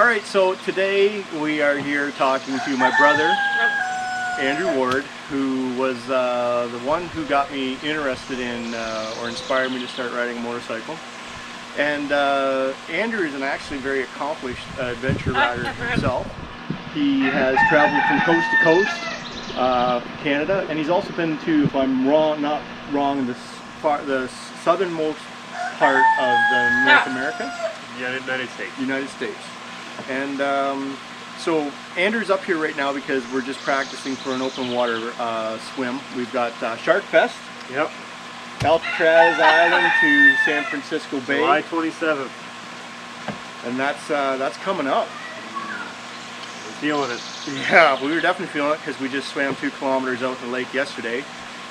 All right, so today we are here talking to my brother, Andrew Ward, who was the one who got me interested in or inspired me to start riding a motorcycle. And Andrew is an actually very accomplished adventure rider himself. He has traveled from coast to coast, Canada, and he's also been to, if I'm not wrong, the southernmost part of North America. United States. And so Andrew's up here right now because we're just practicing for an open water swim. We've got Shark Fest. Yep. Alcatraz Island to San Francisco Bay. July 27th. And that's coming up. We're feeling it. Yeah, we were definitely feeling it because we just swam 2 kilometers out in the lake yesterday.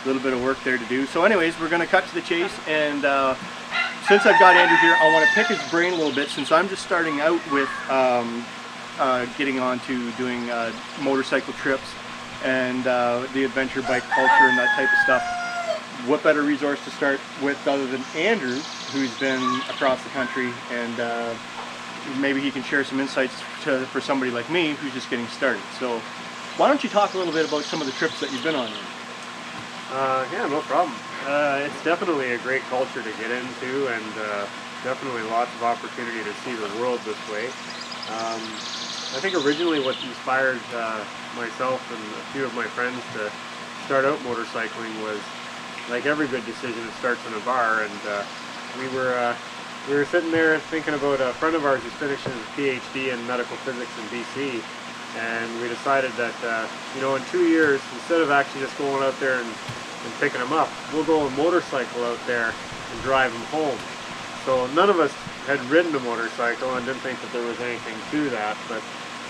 A little bit of work there to do. So anyways, we're going to cut to the chase, and since I've got Andrew here, I want to pick his brain a little bit since I'm just starting out with getting on to doing motorcycle trips and the adventure bike culture and that type of stuff. What better resource to start with other than Andrew, who's been across the country, and maybe he can share some insights for somebody like me who's just getting started. So why don't you talk a little bit about some of the trips that you've been on? Yeah, no problem. It's definitely a great culture to get into, and definitely lots of opportunity to see the world this way. I think originally what inspired myself and a few of my friends to start out motorcycling was, like every good decision, it starts in a bar, and we were sitting there thinking about a friend of ours who's finishing his PhD in medical physics in BC, and we decided that you know, in 2 years, instead of actually just going out there and picking them up, we'll go on a motorcycle out there and drive them home. So none of us had ridden a motorcycle and didn't think that there was anything to that, but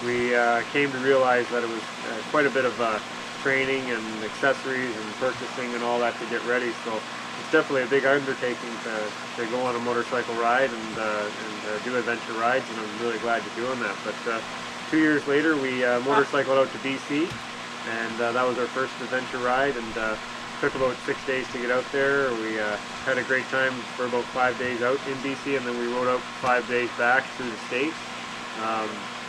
we came to realize that it was quite a bit of training and accessories and purchasing and all that to get ready. So it's definitely a big undertaking to go on a motorcycle ride and do adventure rides, and I'm really glad you're doing that. But 2 years later, we motorcycled out to BC, and that was our first adventure ride, and took about 6 days to get out there. We had a great time for about 5 days out in BC, and then we rode out 5 days back through the States.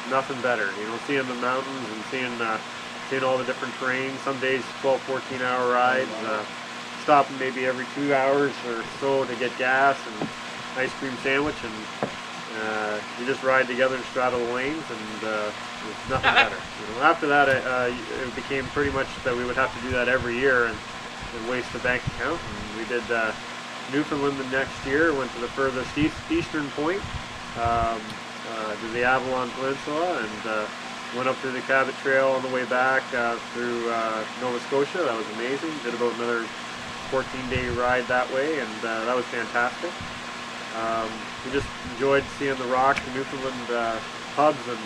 Nothing better, you know, seeing the mountains and seeing all the different terrain. Some days 12-14 hour rides, stopping maybe every 2 hours or so to get gas and ice cream sandwich, and you just ride together and straddle the lanes, and there's nothing better. You know, after that, it became pretty much that we would have to do that every year and waste the bank account. And we did Newfoundland the next year, went to the furthest eastern point, to the Avalon Peninsula, and went up through the Cabot Trail on the way back through Nova Scotia. That was amazing. Did about another 14-day ride that way, and that was fantastic. We just enjoyed seeing the Rock, the Newfoundland pubs, and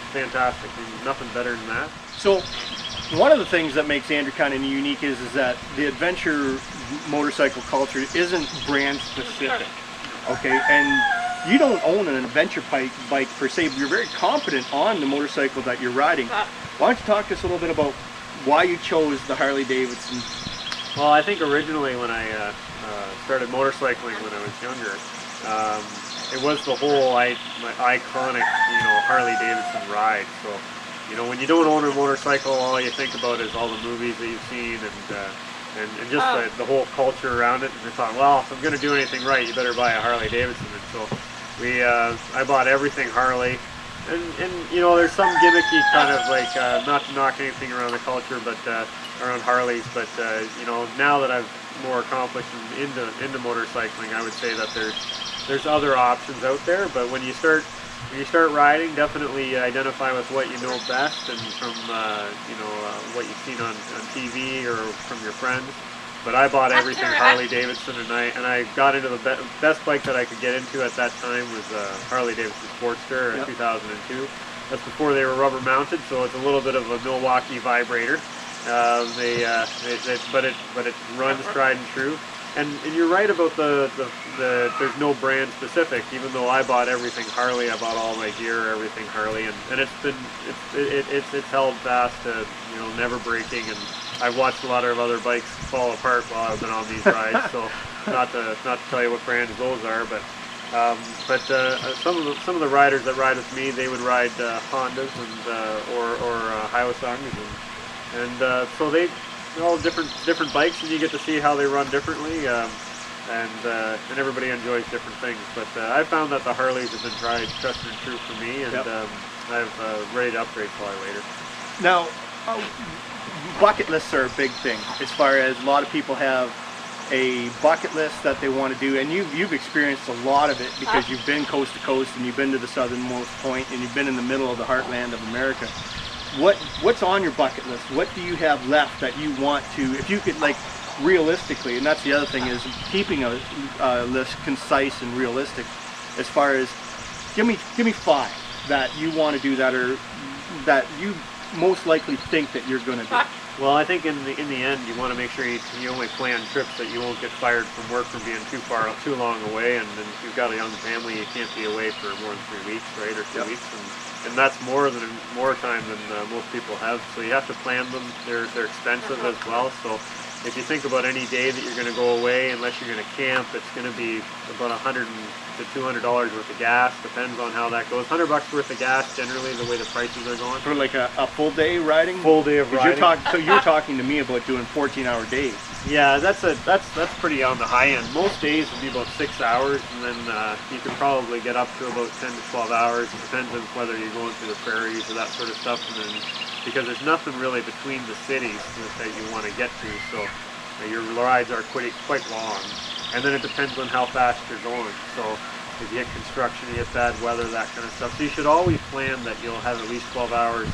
fantastic. Nothing better than that. So one of the things that makes Andrew kind of unique is that the adventure motorcycle culture isn't brand specific, okay? And you don't own an adventure bike per se, but you're very confident on the motorcycle that you're riding. Why don't you talk to us a little bit about why you chose the Harley Davidson? Well, I think originally when I started motorcycling when I was younger, it was the whole my iconic, you know, Harley Davidson ride. So, you know, when you don't own a motorcycle, all you think about is all the movies that you've seen and just the whole culture around it. And I thought, well, if I'm going to do anything right, you better buy a Harley Davidson. And so I bought everything Harley. And you know, there's some gimmicky kind of like, not to knock anything around the culture, but around Harleys. But you know, now that I've more accomplished into motorcycling, I would say that there's other options out there. But when you start riding, definitely identify with what you know best, and from you know, what you've seen on TV or from your friends. But I bought everything Harley Davidson, and I got into the best bike that I could get into at that time was Harley Davidson Sportster in 2002. That's before they were rubber mounted, so it's a little bit of a Milwaukee vibrator. But it runs tried and true. And you're right about there's no brand specific. Even though I bought everything Harley, I bought all my gear, everything Harley, and it's held fast to, you know, never breaking. And I've watched a lot of other bikes fall apart while I've been on these rides. So not to tell you what brands those are, but But some of the riders that ride with me, they would ride Hondas and or Hayasangas, and so they're all different bikes, and you get to see how they run differently. And everybody enjoys different things. But I found that the Harleys have been tried, trusted and true for me, and I'm ready to upgrade probably later. Now, bucket lists are a big thing, as far as a lot of people have a bucket list that they want to do, and you've experienced a lot of it because you've been coast to coast, and you've been to the southernmost point, and you've been in the middle of the heartland of America. What's on your bucket list? What do you have left that you want to, if you could, like, realistically, and that's the other thing, is keeping a list concise and realistic, as far as give me 5 that you want to do that, or that you most likely think that you're going to do. Well, I think in the end, you want to make sure you only plan trips that you won't get fired from work for being too long away. And then if you've got a young family, you can't be away for more than 3 weeks, right, or 2 weeks, and that's more time than most people have. So you have to plan them. They're expensive as well. So if you think about any day that you're going to go away, unless you're going to camp, it's going to be about $100 to $200 worth of gas. Depends on how that goes. $100 worth of gas, generally, the way the prices are going. For like a full day riding? Full day of riding. So you're talking to me about doing 14-hour days. Yeah, that's pretty on the high end. Most days would be about 6 hours, and then you can probably get up to about 10 to 12 hours. It depends on whether you're going through the prairies or that sort of stuff, and then because there's nothing really between the cities that you want to get to, so your rides are quite long. And then it depends on how fast you're going. So if you hit construction, you hit bad weather, that kind of stuff. So you should always plan that you'll have at least 12 hours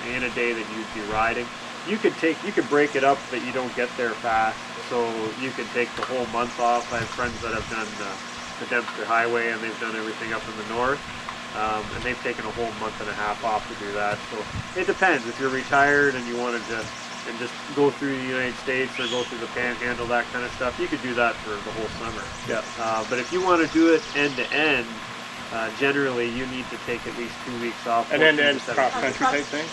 in a day that you'd be riding. You could break it up that you don't get there fast. So you could take the whole month off. I have friends that have done the Dempster Highway, and they've done everything up in the north. And they've taken a whole month and a half off to do that. So it depends. If you're retired and you wanted to just go through the United States or go through the Panhandle, that kind of stuff, you could do that for the whole summer. Yeah. But if you want to do it end to end, generally you need to take at least 2 weeks off. An end-to-end cross-country type thing?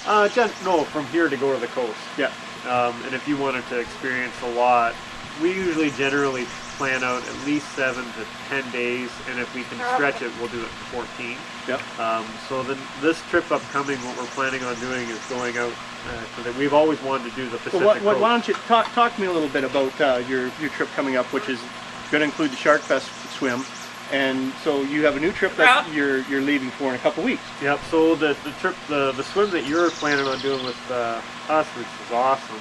No, from here to go to the coast. Yeah. And if you wanted to experience a lot, we usually generally plan out at least 7 to 10 days, and if we can stretch it, we'll do it for 14. Yep. So then this trip upcoming, what we're planning on doing is going out. So that we've always wanted to do the Pacific Coast. Why don't you talk to me a little bit about your trip coming up, which is going to include the Shark Fest swim, and so you have a new trip that you're leaving for in a couple weeks. Yep. So the trip, the swim that you're planning on doing with us, which is awesome,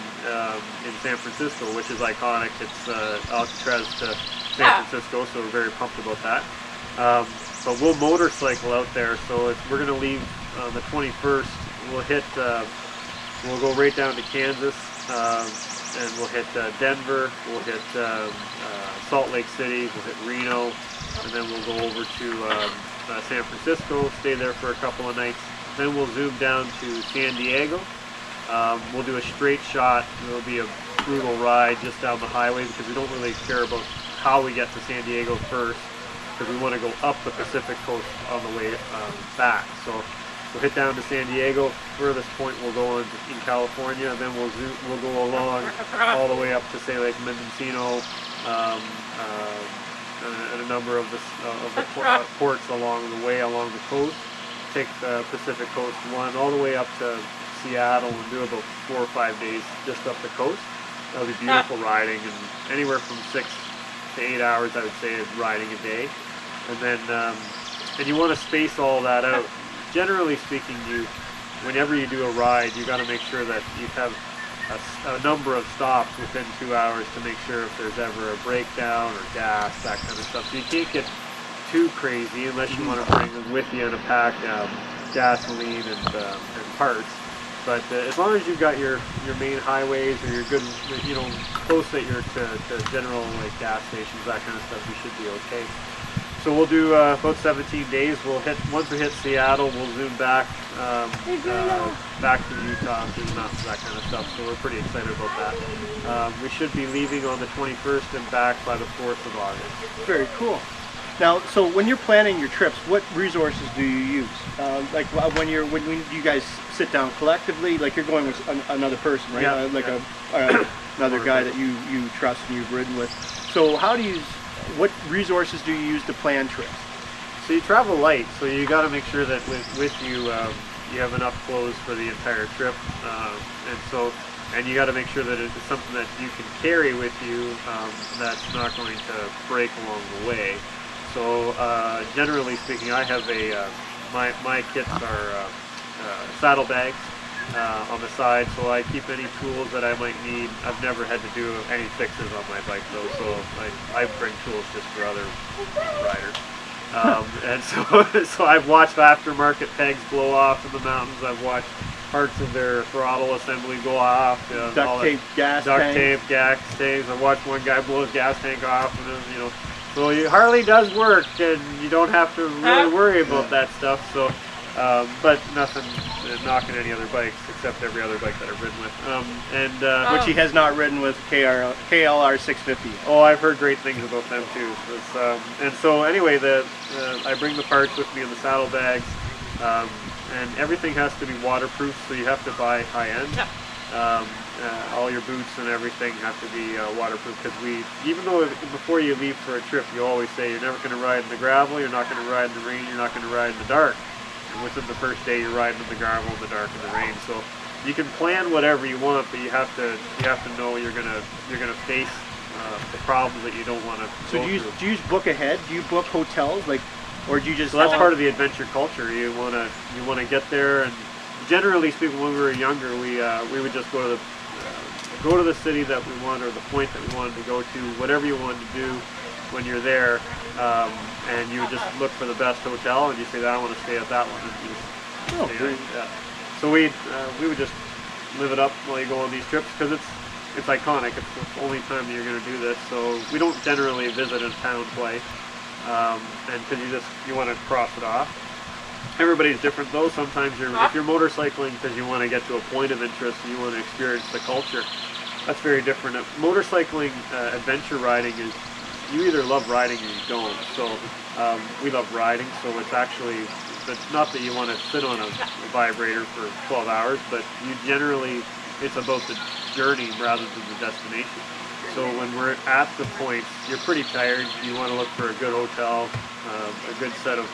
in San Francisco, which is iconic. It's Alcatraz to San Francisco, so we're very pumped about that. But we'll motorcycle out there. So we're going to leave on the 21st. We'll go right down to Kansas, and we'll hit Denver, we'll hit Salt Lake City, we'll hit Reno, and then we'll go over to San Francisco, stay there for a couple of nights. Then we'll zoom down to San Diego. We'll do a straight shot. It'll be a brutal ride just down the highway because we don't really care about how we get to San Diego first, because we want to go up the Pacific Coast on the way back. So we'll hit down to San Diego. Furthest point we'll go in California, and then we'll go along all the way up to, say, like Mendocino, and a number of the ports along the way along the coast. Take the Pacific Coast 1 all the way up to Seattle and do about 4 or 5 days just up the coast. That'll be beautiful riding, and anywhere from 6 to 8 hours, I would say, of riding a day. And then and you want to space all that out. Generally speaking, whenever you do a ride, you got to make sure that you have a number of stops within 2 hours to make sure if there's ever a breakdown or gas, that kind of stuff. So you can't get too crazy unless you want to bring with you in a pack gasoline and parts. But as long as you've got your main highways or your good, close to general like gas stations, that kind of stuff, you should be okay. So we'll do about 17 days. Once we hit Seattle, we'll zoom back back to Utah and do that kind of stuff. So we're pretty excited about that. We should be leaving on the 21st and back by the 4th of August. Very cool. Now, so when you're planning your trips, what resources do you use? Like when you guys sit down collectively, like you're going with another person, right? Another guy that you trust and you've ridden with. So how do you what resources do you use to plan trips? So you travel light, so you got to make sure that with you you have enough clothes for the entire trip, and you got to make sure that it's something that you can carry with you that's not going to break along the way. So generally speaking, I have my kits are saddlebags on the side, so I keep any tools that I might need. I've never had to do any fixes on my bike though, so I bring tools just for other riders. And so I've watched aftermarket pegs blow off in the mountains. I've watched parts of their throttle assembly go off. Duct tape, gas tanks. I watched one guy blow his gas tank off, and so Harley does work, and you don't have to really worry about that stuff. So, but nothing knocking any other bikes except every other bike that I've ridden with. Which he has not ridden with KLR 650. Oh, I've heard great things about them too. And so anyway, I bring the parts with me in the saddlebags, and everything has to be waterproof, so you have to buy high end. All your boots and everything have to be waterproof, because even though before you leave for a trip, you always say you're never going to ride in the gravel, you're not going to ride in the rain, you're not going to ride in the dark. And within the first day, you're riding in the gravel, in the dark, and the rain. So you can plan whatever you want, but you have to know you're gonna face the problems that you don't want to. So do you book ahead? Do you book hotels, or do you just? So that's part of the adventure culture. You wanna get there, and generally speaking, when we were younger, we would just go to the city that we wanted, or the point that we wanted to go to, whatever you wanted to do when you're there, and you would just look for the best hotel, and you say, I want to stay at that one, and you just stay there. So we would just live it up while you go on these trips, because it's iconic. It's the only time that you're going to do this. So we don't generally visit a town twice, and because you want to cross it off. Everybody's different though. Sometimes if you're motorcycling because you want to get to a point of interest and you want to experience the culture, that's very different. Motorcycling, adventure riding is, you either love riding or you don't. So we love riding, so it's not that you want to sit on a vibrator for 12 hours, but it's about the journey rather than the destination. So when we're at the points, you're pretty tired, you want to look for a good hotel, a good set of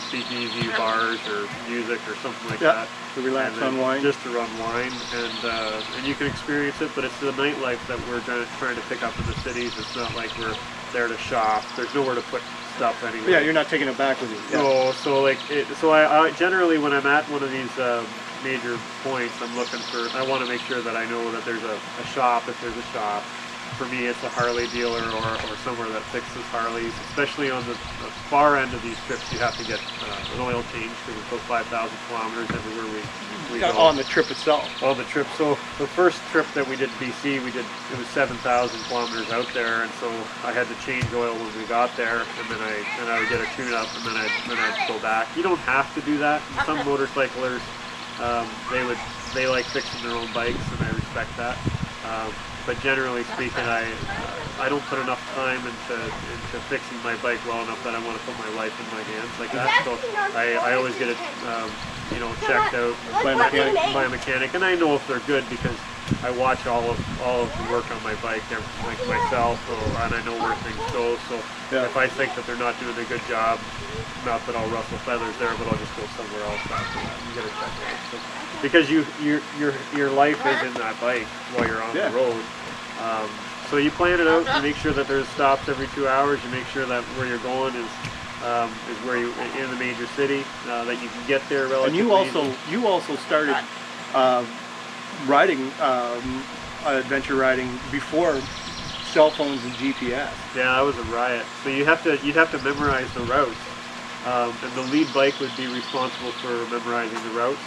speakeasy bars or music or something like that. To relax, unwind. Just to unwind, and you can experience it, but it's the nightlife that we're trying to pick up in the cities. It's not like we're there to shop. There's nowhere to put stuff anyway. Yeah, you're not taking it back with you. Yeah. No, so I generally, when I'm at one of these major points, I want to make sure that I know that there's a shop, if there's a shop. For me, it's a Harley dealer or somewhere that fixes Harleys. Especially on the far end of these trips, you have to get an oil change, because it's about 5,000 kilometers everywhere we go. On the trip itself. On the trip. So the first trip that we did BC, it was 7,000 kilometers out there, and so I had to change oil when we got there, and then I would get a tune-up, and then I'd go back. You don't have to do that. Some motorcyclers, they like fixing their own bikes, and I respect that. But generally speaking, I don't put enough time into fixing my bike well enough that I want to put my life in my hands like that. So I always get it, checked out by a mechanic, and I know if they're good because I watch all of the work on my bike, like myself, and I know where things go. So if I think that they're not doing a good job, not that I'll ruffle feathers there, but I'll just go somewhere else after that. You get it checked out. So, because your life is in that bike while you're on the road. So you plan it out, you make sure that there's stops every 2 hours, you make sure that where you're going is where you in the major city, that you can get there relatively And you also started riding, adventure riding before cell phones and GPS. Yeah, that was a riot. So you'd have to memorize the routes, and the lead bike would be responsible for memorizing the routes.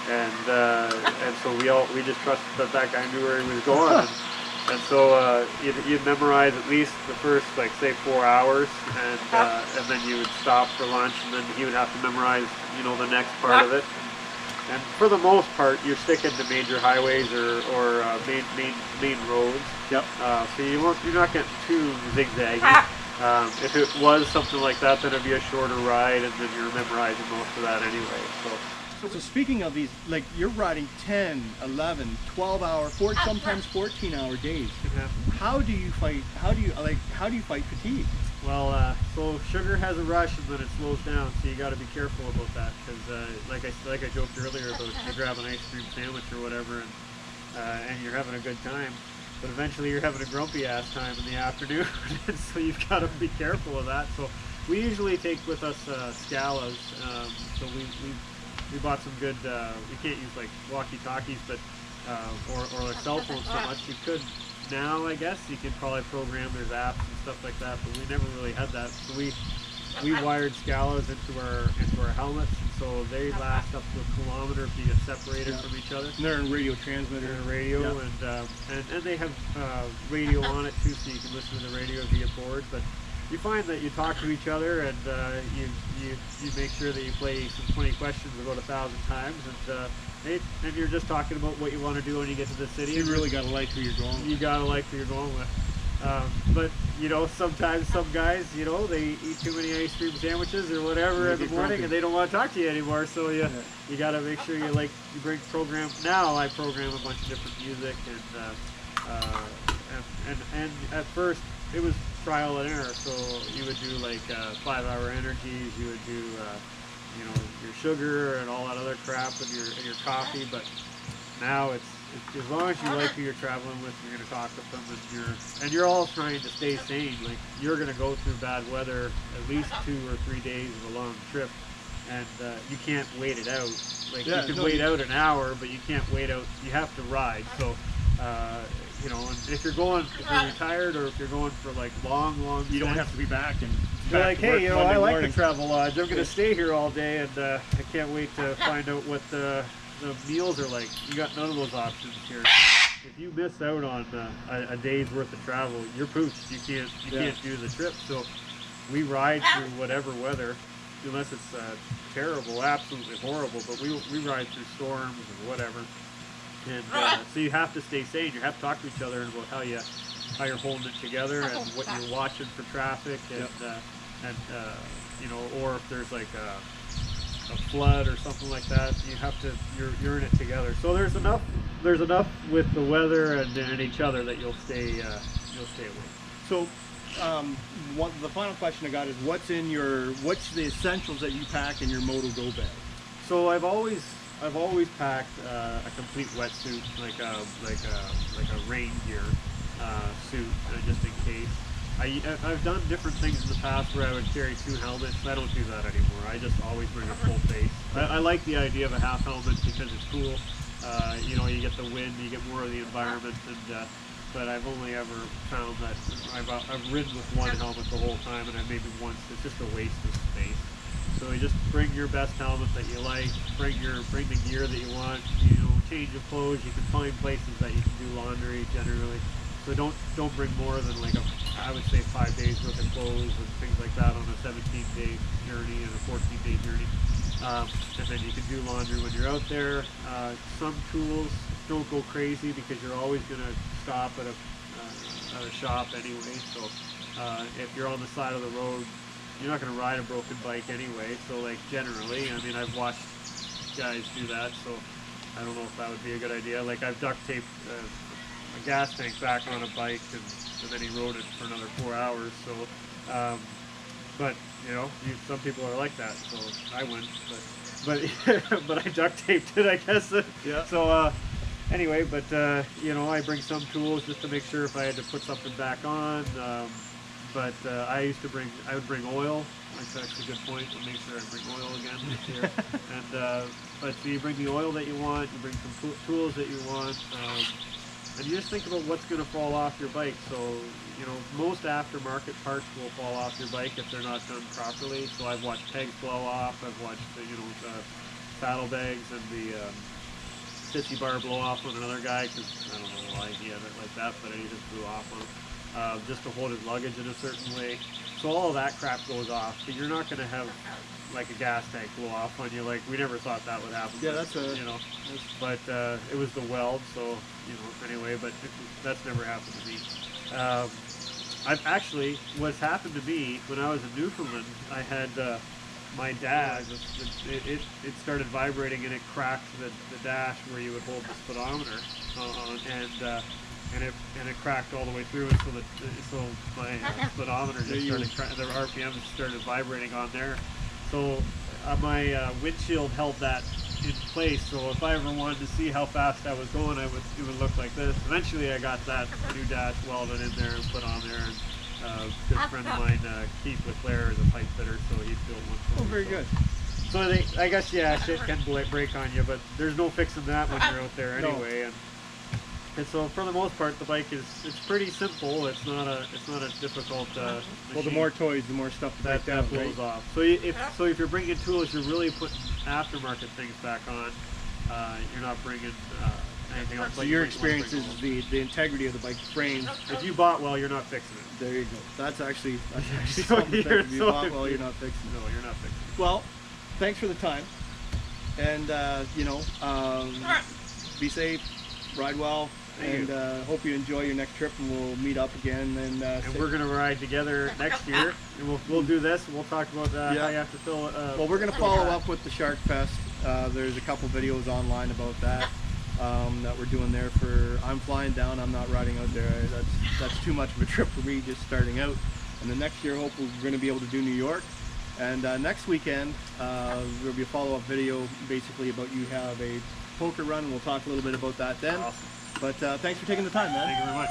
And so we just trusted that guy knew where he was going, and so you'd memorize at least the first, say 4 hours, and then you would stop for lunch, and then he would have to memorize the next part of it. And for the most part, you're sticking to major highways or main roads. Yep. So you're not getting too zigzaggy. If it was something like that, then it'd be a shorter ride, and then you're memorizing most of that anyway. So. So speaking of these, like you're riding 10, 11, 12 hour, sometimes 14-hour days. Yeah. How do you fight fatigue? Well, so sugar has a rush and then it slows down, so you got to be careful about that because, like I joked earlier about you grab an ice cream sandwich or whatever, and you're having a good time, but eventually you're having a grumpy ass time in the afternoon, and so you've got to be careful of that. So we usually take with us Scalas. So we bought some good. We can't use like walkie-talkies, but or like cell phones so much. You could. Now, I guess you could probably program there's apps and stuff like that, but we never really had that. So we wired Scalas into our helmets, and so they last up to a kilometer if you get separated from each other. And they're in radio transmitter. They're in radio, and they have radio on it too, so you can listen to the radio via board. But you find that you talk to each other, and you make sure that you play some 20 questions about 1,000 times, and you're just talking about what you want to do when you get to the city. You really got to like who you're going with. You got to like who you're going with. But, you know, sometimes some guys, you know, they eat too many ice cream sandwiches or whatever in the morning and they don't want to talk to you anymore. So you got to make sure you bring program. Now I program a bunch of different music and at first it was trial and error. So you would do like 5-hour energies, you would do, you know, your sugar and all that other crap and your coffee. But now it's as long as you like who you're traveling with, you're going to talk with them, and you're all trying to stay sane. Like you're going to go through bad weather at least 2 or 3 days of a long trip, and you can't wait it out. Like you can wait out an hour, but you can't wait out. You have to ride. So you know, and if you're retired or if you're going for like long, you don't have to be back and. You're like, hey, you know, I like the travel lodge. I'm going to stay here all day, and I can't wait to find out what the meals are like. You got none of those options here. So if you miss out on a day's worth of travel, you're pooched. You can't do the trip. So we ride through whatever weather, unless it's terrible, absolutely horrible. But we ride through storms and whatever. And so you have to stay sane. You have to talk to each other about how you're holding it together and what you're watching for traffic and you know, or if there's like a flood or something like that, you're in it together. So there's enough with the weather and each other that you'll stay awake. So the final question I got is what's the essentials that you pack in your Moto Go bag? So I've always packed a complete wetsuit, like a rain gear suit, just in case. I've done different things in the past where I would carry 2 helmets. I don't do that anymore. I just always bring a full face. I like the idea of a half helmet because it's cool. You know, you get the wind, you get more of the environment, but I've only ever found that I've ridden with 1 helmet the whole time, and maybe once. It's just a waste of space. So you just bring your best helmet that you like, bring the gear that you want, you know, change of clothes. You can find places that you can do laundry generally. So don't bring more than like I would say 5 days worth of clothes and things like that on a 17-day journey and a 14-day journey. And then you can do laundry when you're out there. Some tools, don't go crazy because you're always going to stop at a shop anyway. So if you're on the side of the road, you're not going to ride a broken bike anyway. So like generally, I mean, I've watched guys do that. So I don't know if that would be a good idea. Like I've duct taped a gas tank back on a bike, and then he rode it for another 4 hours. So, but you know, some people are like that. So I wouldn't. But I duct taped it, I guess. Yeah. So anyway, but you know, I bring some tools just to make sure if I had to put something back on. But I would bring oil. That's actually a good point. I'll make sure I bring oil again this year. And but so you bring the oil that you want, you bring some tools that you want, and you just think about what's going to fall off your bike. So you know, most aftermarket parts will fall off your bike if they're not done properly. So I've watched pegs blow off. I've watched the saddlebags and the sissy bar blow off on another guy because I don't know why he had it like that, but he just blew off on him. Just to hold his luggage in a certain way. So all of that crap goes off, but you're not going to have like a gas tank blow off on you. Like we never thought that would happen. Yeah, but, you know. But it was the weld, so you know. Anyway, but that's never happened to me. I've actually, what's happened to me when I was in Newfoundland, I had my dash, it started vibrating and it cracked the dash where you would hold the speedometer on, and it cracked all the way through, and so my speedometer just started, the RPM started vibrating on there. So my windshield held that in place. So if I ever wanted to see how fast I was going, it would look like this. Eventually, I got that new dash welded in there and put on there. And a good friend of mine, Keith LeClaire, is a pipe fitter, so he built one for me. Oh, very good. So I guess, yeah, shit can break on you, but there's no fixing that when you're out there anyway. No. And so it's the bike it's pretty simple. It's not a difficult machine. Well, the more toys, the more stuff that blows off. So if you're bringing tools, you're really putting aftermarket things back on. You're not bringing anything else. So your experience is the integrity of the bike frame. If you bought well, you're not fixing it. There you go. That's actually something that if you bought well, you're not fixing it. No, you're not fixing it. Well, thanks for the time, and be safe, ride well. And hope you enjoy your next trip, and we'll meet up again. And we're gonna ride together next year, and we'll do this. And we'll talk about how you have to fill. Well, we're gonna follow up with the Shark Fest. There's a couple videos online about that that we're doing there. I'm flying down. I'm not riding out there. That's too much of a trip for me just starting out. And then next year, hopefully, we're gonna be able to do New York. And next weekend, there'll be a follow-up video, basically about you have a poker run. We'll talk a little bit about that then. Awesome. But thanks for taking the time, man. Thank you very much.